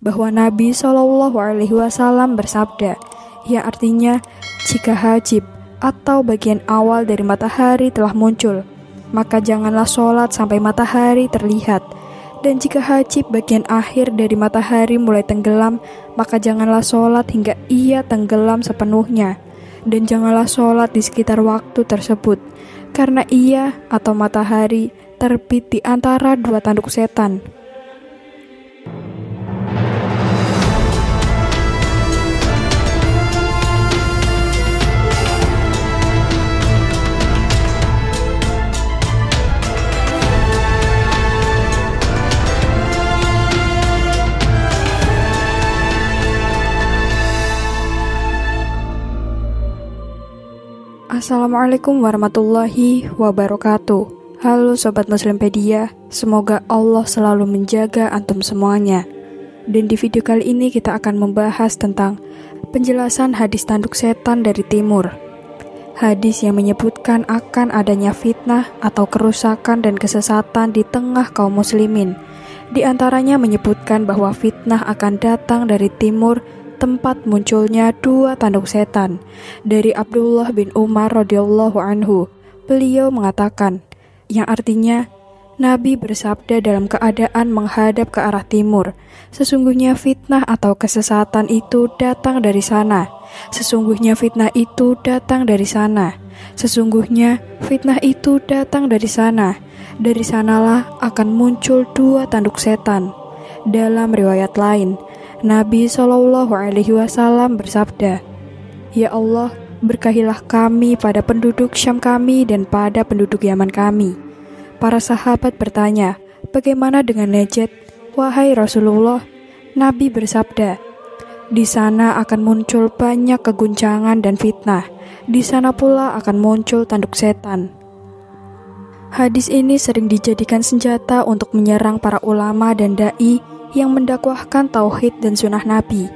bahwa Nabi SAW bersabda, yang artinya jika hajib atau bagian awal dari matahari telah muncul, maka janganlah sholat sampai matahari terlihat. Dan jika hajib bagian akhir dari matahari mulai tenggelam, maka janganlah sholat hingga ia tenggelam sepenuhnya. Dan janganlah sholat di sekitar waktu tersebut, karena ia atau matahari terbit di antara dua tanduk setan. Assalamualaikum warahmatullahi wabarakatuh. Halo Sobat Muslimpedia, semoga Allah selalu menjaga antum semuanya. Dan di video kali ini kita akan membahas tentang penjelasan hadis tanduk setan dari timur. Hadis yang menyebutkan akan adanya fitnah atau kerusakan dan kesesatan di tengah kaum muslimin. Di antaranya menyebutkan bahwa fitnah akan datang dari timur, tempat munculnya dua tanduk setan. Dari Abdullah bin Umar radhiyallahu anhu, beliau mengatakan, yang artinya Nabi bersabda dalam keadaan menghadap ke arah timur, sesungguhnya fitnah atau kesesatan itu datang dari sana. Sesungguhnya fitnah itu datang dari sana. Sesungguhnya fitnah itu datang dari sana. Dari sanalah akan muncul dua tanduk setan. Dalam riwayat lain, Nabi SAW bersabda, "Ya Allah, berkahilah kami pada penduduk Syam kami dan pada penduduk Yaman kami." Para sahabat bertanya, "Bagaimana dengan Najd, wahai Rasulullah?" Nabi bersabda, "Di sana akan muncul banyak keguncangan dan fitnah. Di sana pula akan muncul tanduk setan." Hadis ini sering dijadikan senjata untuk menyerang para ulama dan dai yang mendakwahkan tauhid dan sunnah Nabi.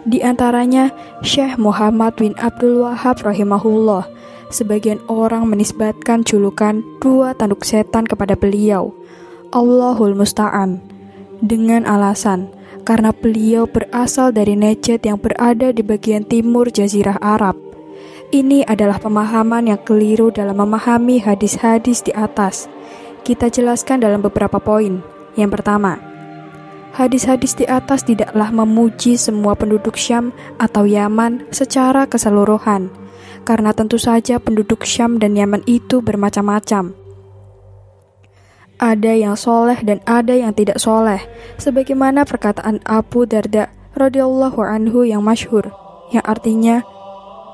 Di antaranya Syekh Muhammad bin Abdul Wahab rahimahullah. Sebagian orang menisbatkan julukan dua tanduk setan kepada beliau, Allahul Musta'an, dengan alasan karena beliau berasal dari Najd yang berada di bagian timur Jazirah Arab. Ini adalah pemahaman yang keliru dalam memahami hadis-hadis di atas. Kita jelaskan dalam beberapa poin. Yang pertama, hadis-hadis di atas tidaklah memuji semua penduduk Syam atau Yaman secara keseluruhan, karena tentu saja penduduk Syam dan Yaman itu bermacam-macam. Ada yang soleh dan ada yang tidak soleh, sebagaimana perkataan Abu Darda radhiyallahu anhu yang masyhur, yang artinya,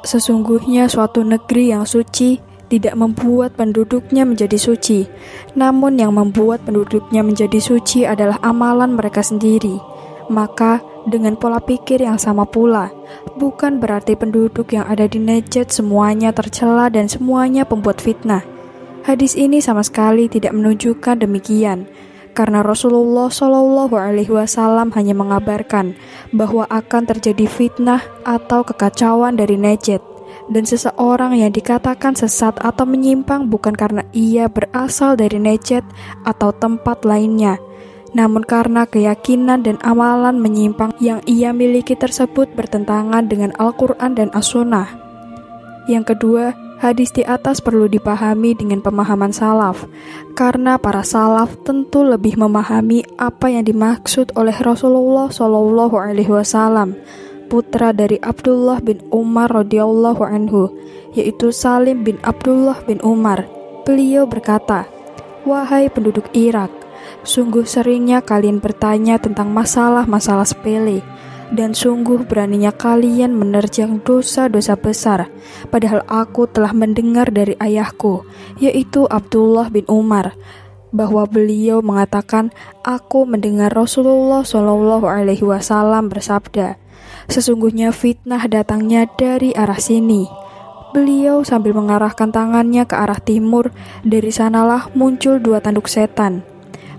sesungguhnya suatu negeri yang suci tidak membuat penduduknya menjadi suci, namun yang membuat penduduknya menjadi suci adalah amalan mereka sendiri. Maka dengan pola pikir yang sama pula, bukan berarti penduduk yang ada di Najd semuanya tercela dan semuanya pembuat fitnah. Hadis ini sama sekali tidak menunjukkan demikian, karena Rasulullah SAW hanya mengabarkan bahwa akan terjadi fitnah atau kekacauan dari Najd. Dan seseorang yang dikatakan sesat atau menyimpang bukan karena ia berasal dari Najd atau tempat lainnya, namun karena keyakinan dan amalan menyimpang yang ia miliki tersebut bertentangan dengan Al-Quran dan As-Sunnah. Yang kedua, hadis di atas perlu dipahami dengan pemahaman salaf, karena para salaf tentu lebih memahami apa yang dimaksud oleh Rasulullah SAW, putra dari Abdullah bin Umar radhiyallahu anhu, yaitu Salim bin Abdullah bin Umar. Beliau berkata, "Wahai penduduk Irak, sungguh seringnya kalian bertanya tentang masalah-masalah sepele, dan sungguh beraninya kalian menerjang dosa-dosa besar, padahal aku telah mendengar dari ayahku, yaitu Abdullah bin Umar, bahwa beliau mengatakan, aku mendengar Rasulullah SAW bersabda, sesungguhnya fitnah datangnya dari arah sini." Beliau sambil mengarahkan tangannya ke arah timur, dari sanalah muncul dua tanduk setan.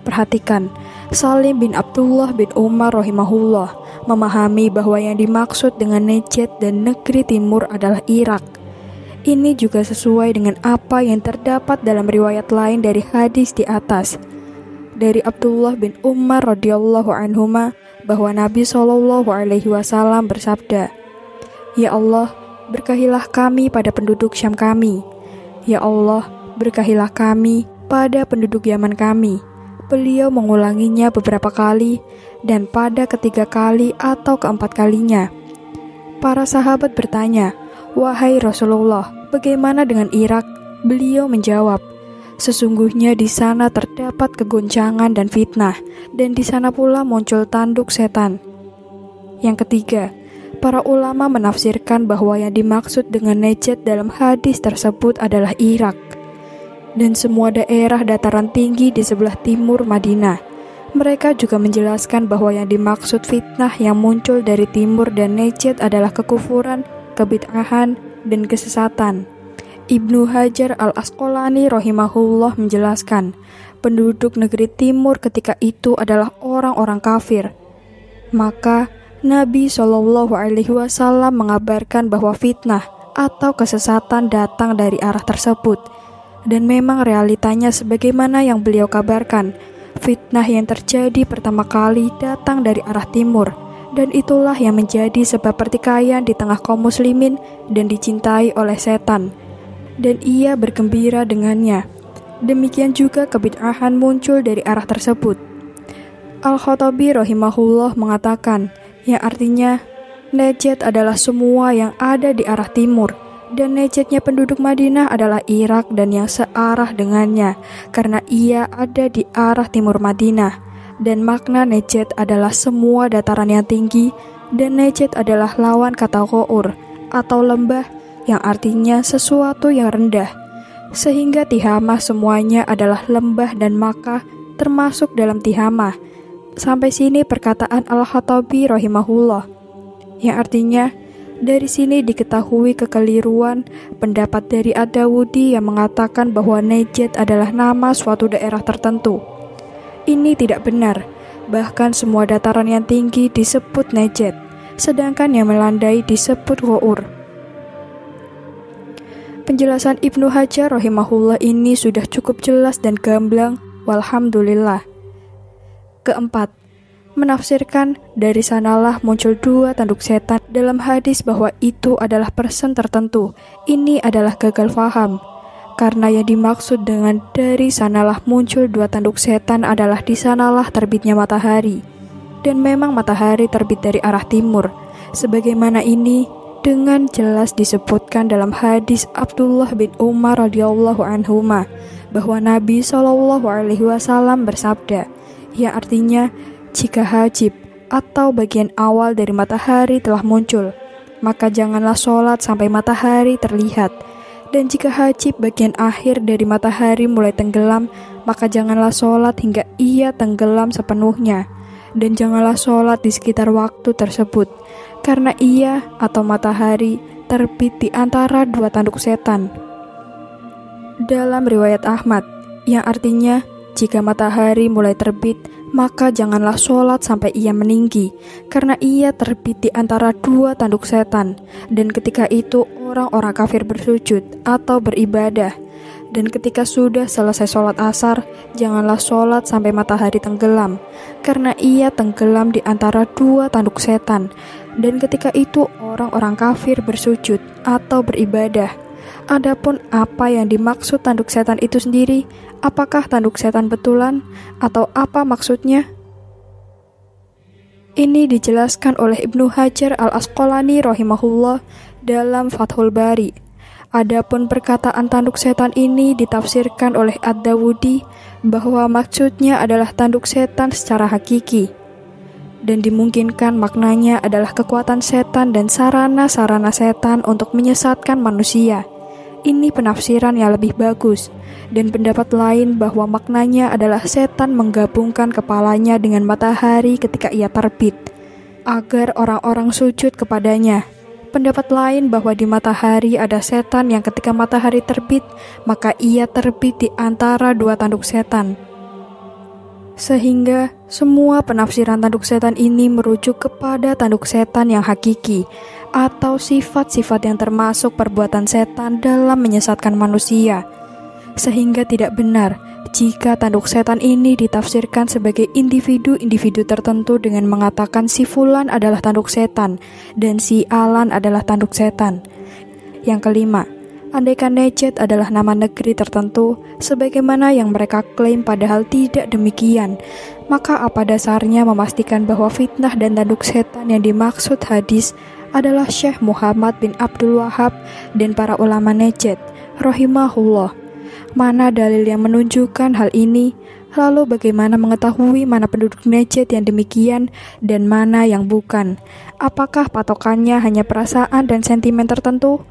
Perhatikan, Salim bin Abdullah bin Umar rahimahullah memahami bahwa yang dimaksud dengan Najd dan negeri timur adalah Irak. Ini juga sesuai dengan apa yang terdapat dalam riwayat lain dari hadis di atas. Dari Abdullah bin Umar radhiyallahu anhuma, bahwa Nabi Shallallahu Alaihi Wasallam bersabda, "Ya Allah, berkahilah kami pada penduduk Syam kami. Ya Allah, berkahilah kami pada penduduk Yaman kami." Beliau mengulanginya beberapa kali, dan pada ketiga kali atau keempat kalinya, para sahabat bertanya, "Wahai Rasulullah, bagaimana dengan Irak?" Beliau menjawab, "Sesungguhnya di sana terdapat kegoncangan dan fitnah, dan di sana pula muncul tanduk setan." Yang ketiga, para ulama menafsirkan bahwa yang dimaksud dengan Najd dalam hadis tersebut adalah Irak dan semua daerah dataran tinggi di sebelah timur Madinah. Mereka juga menjelaskan bahwa yang dimaksud fitnah yang muncul dari timur dan Najd adalah kekufuran, kebid'ahan, dan kesesatan. Ibnu Hajar al-Asqalani rahimahullah menjelaskan, penduduk negeri timur ketika itu adalah orang-orang kafir. Maka Nabi Shallallahu Alaihi Wasallam mengabarkan bahwa fitnah atau kesesatan datang dari arah tersebut. Dan memang realitanya sebagaimana yang beliau kabarkan, fitnah yang terjadi pertama kali datang dari arah timur, dan itulah yang menjadi sebab pertikaian di tengah kaum muslimin dan dicintai oleh setan, dan ia bergembira dengannya. Demikian juga kebid'ahan muncul dari arah tersebut. Al-Khattabi rahimahullah mengatakan, yang artinya Najd adalah semua yang ada di arah timur, dan Najdnya penduduk Madinah adalah Irak dan yang searah dengannya, karena ia ada di arah timur Madinah. Dan makna Najd adalah semua dataran yang tinggi, dan Najd adalah lawan kata Ghaur atau lembah, yang artinya sesuatu yang rendah. Sehingga Tihamah semuanya adalah lembah dan Makkah termasuk dalam Tihamah. Sampai sini perkataan Al-Khattabi rahimahullah, yang artinya, dari sini diketahui kekeliruan pendapat dari Ad-Dawudi yang mengatakan bahwa Najd adalah nama suatu daerah tertentu. Ini tidak benar, bahkan semua dataran yang tinggi disebut Najd, sedangkan yang melandai disebut Ghaur. Penjelasan Ibnu Hajar rahimahullah ini sudah cukup jelas dan gamblang, walhamdulillah. Keempat, menafsirkan dari sanalah muncul dua tanduk setan dalam hadis bahwa itu adalah person tertentu. Ini adalah gagal faham, karena yang dimaksud dengan dari sanalah muncul dua tanduk setan adalah di sanalah terbitnya matahari, dan memang matahari terbit dari arah timur, sebagaimana ini dengan jelas disebutkan dalam hadis Abdullah bin Umar radhiyallahu anhuma bahwa Nabi Shallallahu Alaihi Wasallam bersabda, yang artinya, jika hajib atau bagian awal dari matahari telah muncul, maka janganlah sholat sampai matahari terlihat. Dan jika hajib bagian akhir dari matahari mulai tenggelam, maka janganlah sholat hingga ia tenggelam sepenuhnya. Dan janganlah sholat di sekitar waktu tersebut, karena ia atau matahari terbit di antara dua tanduk setan. Dalam riwayat Ahmad, yang artinya, jika matahari mulai terbit, maka janganlah sholat sampai ia meninggi, karena ia terbit di antara dua tanduk setan. Dan ketika itu orang-orang kafir bersujud atau beribadah. Dan ketika sudah selesai sholat asar, janganlah sholat sampai matahari tenggelam, karena ia tenggelam di antara dua tanduk setan. Dan ketika itu orang-orang kafir bersujud atau beribadah. Adapun apa yang dimaksud tanduk setan itu sendiri, apakah tanduk setan betulan atau apa maksudnya? Ini dijelaskan oleh Ibnu Hajar al-Asqalani rahimahullah dalam Fathul Bari. Adapun perkataan tanduk setan ini ditafsirkan oleh Ad-Dawudi bahwa maksudnya adalah tanduk setan secara hakiki, dan dimungkinkan maknanya adalah kekuatan setan dan sarana-sarana setan untuk menyesatkan manusia. Ini penafsiran yang lebih bagus, dan pendapat lain bahwa maknanya adalah setan menggabungkan kepalanya dengan matahari ketika ia terbit, agar orang-orang sujud kepadanya. Pendapat lain bahwa di matahari ada setan yang ketika matahari terbit, maka ia terbit di antara dua tanduk setan. Sehingga semua penafsiran tanduk setan ini merujuk kepada tanduk setan yang hakiki, atau sifat-sifat yang termasuk perbuatan setan dalam menyesatkan manusia. Sehingga tidak benar jika tanduk setan ini ditafsirkan sebagai individu-individu tertentu dengan mengatakan si fulan adalah tanduk setan dan si alan adalah tanduk setan. Yang kelima, andaikan Najd adalah nama negeri tertentu sebagaimana yang mereka klaim padahal tidak demikian, maka apa dasarnya memastikan bahwa fitnah dan tanduk setan yang dimaksud hadis adalah Syekh Muhammad bin Abdul Wahab dan para ulama Najd rahimahullah? Mana dalil yang menunjukkan hal ini? Lalu bagaimana mengetahui mana penduduk Najd yang demikian dan mana yang bukan? Apakah patokannya hanya perasaan dan sentimen tertentu?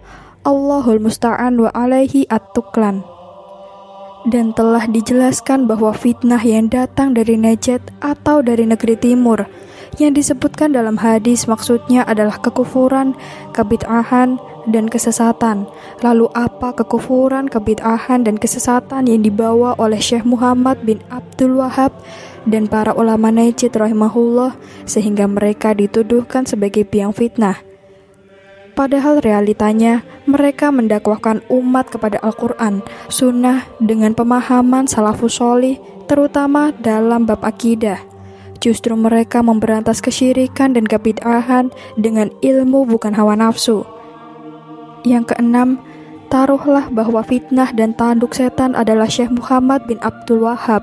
Allahul musta'an wa alaihi at-tuklan. Dan telah dijelaskan bahwa fitnah yang datang dari Najd atau dari negeri timur yang disebutkan dalam hadis maksudnya adalah kekufuran, kebid'ahan, dan kesesatan. Lalu apa kekufuran, kebid'ahan, dan kesesatan yang dibawa oleh Syekh Muhammad bin Abdul Wahab dan para ulama Najd rahimahullah sehingga mereka dituduhkan sebagai biang fitnah? Padahal realitanya mereka mendakwahkan umat kepada Al-Quran, Sunnah dengan pemahaman salafus sholih terutama dalam bab akidah. Justru mereka memberantas kesyirikan dan kebid'ahan dengan ilmu bukan hawa nafsu. Yang keenam, taruhlah bahwa fitnah dan tanduk setan adalah Syekh Muhammad bin Abdul Wahab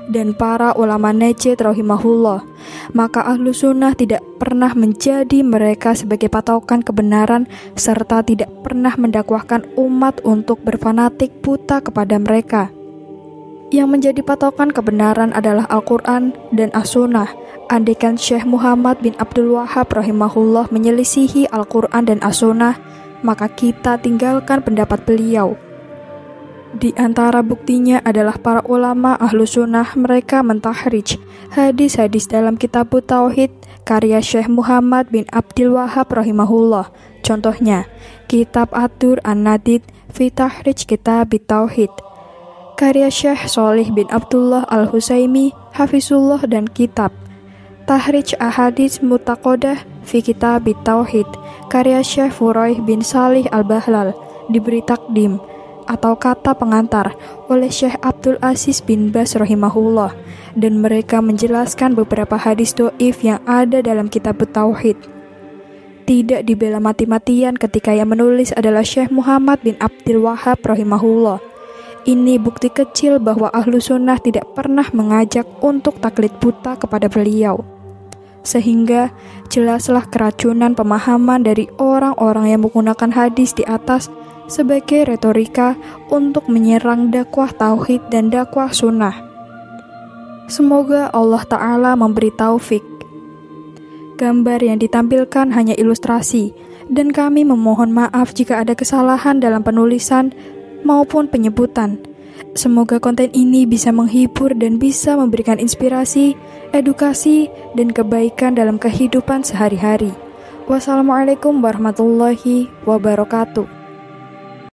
dan para ulama Najd rahimahullah, maka ahlu sunnah tidak pernah menjadi mereka sebagai patokan kebenaran serta tidak pernah mendakwahkan umat untuk berfanatik buta kepada mereka. Yang menjadi patokan kebenaran adalah Al-Quran dan As-Sunnah. Andaikan Syekh Muhammad bin Abdul Wahab rahimahullah menyelisihi Al-Quran dan As-Sunnah, maka kita tinggalkan pendapat beliau. Di antara buktinya adalah para ulama ahlu sunnah mereka mentahrij hadis-hadis dalam kitab Tauhid karya Syekh Muhammad bin Abdul Wahab rahimahullah. Contohnya, kitab Ad-Dur An-Nadid fi Tahrij Kitab Tauhid karya Syekh Sholih bin Abdullah Al-Husaimi hafizullah dan kitab Tahrij Ahadits Mutaqadah fi Kitab Tauhid karya Syekh Furaih bin Salih Al-Bahlal diberi takdim atau kata pengantar oleh Syekh Abdul Aziz bin Baz rahimahullah, dan mereka menjelaskan beberapa hadis do'if yang ada dalam kitab Tauhid. Tidak dibela mati-matian ketika yang menulis adalah Syekh Muhammad bin Abdul Wahab rahimahullah. Ini bukti kecil bahwa ahlu sunnah tidak pernah mengajak untuk taklid buta kepada beliau. Sehingga jelaslah keracunan pemahaman dari orang-orang yang menggunakan hadis di atas sebagai retorika untuk menyerang dakwah tauhid dan dakwah sunnah. Semoga Allah Ta'ala memberi taufik. Gambar yang ditampilkan hanya ilustrasi, dan kami memohon maaf jika ada kesalahan dalam penulisan maupun penyebutan. Semoga konten ini bisa menghibur dan bisa memberikan inspirasi, edukasi, dan kebaikan dalam kehidupan sehari-hari. Wassalamualaikum warahmatullahi wabarakatuh.